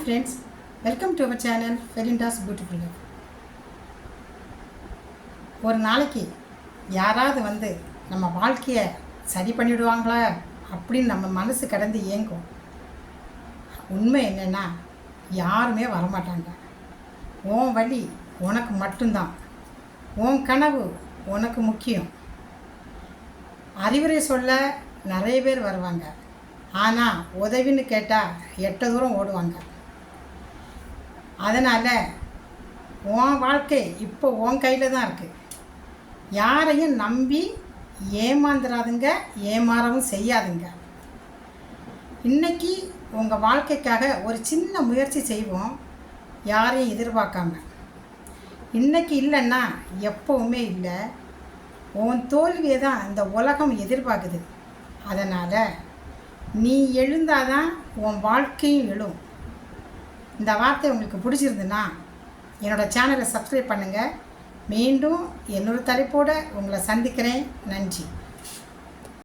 friends, welcome to our channel Ferinda's Beautiful Life. ஒரு நாளைக்கு யாராவது வந்து நம்ம வாழ்க்கையை சரி பண்ணிவிடுவாங்களா அப்படின்னு நம்ம மனசு கடந்து ஏங்கும். உண்மை என்னென்னா யாருமே வரமாட்டாங்க. உன் வழி உனக்கு மட்டும்தான். உன் கனவு உனக்கு முக்கியம். அறிவுரை சொல்ல நிறைய பேர் வருவாங்க. ஆனால் உதவின்னு கேட்டால் 8 தூரம் ஓடுவாங்க. அதனால் உன் வாழ்க்கை இப்போ உன் கையில் தான் இருக்குது. யாரையும் நம்பி ஏமாந்துடாதுங்க, ஏமாறவும் செய்யாதுங்க. இன்றைக்கி உங்கள் வாழ்க்கைக்காக ஒரு சின்ன முயற்சி செய்வோம், யாரையும் எதிர்பார்க்காம. இன்றைக்கி இல்லைன்னா எப்போவுமே இல்லை. உன் தோல்வியை தான் இந்த உலகம் எதிர்பார்க்குது. அதனால் நீ எழுந்தாதான் உன் வாழ்க்கையும் எழும். இந்த வார்த்தை உங்களுக்கு பிடிச்சிருந்துன்னா என்னோடய சேனலை சப்ஸ்கிரைப் பண்ணுங்கள். மீண்டும் இன்னொரு தலைப்போடு உங்களை சந்திக்கிறேன். நன்றி.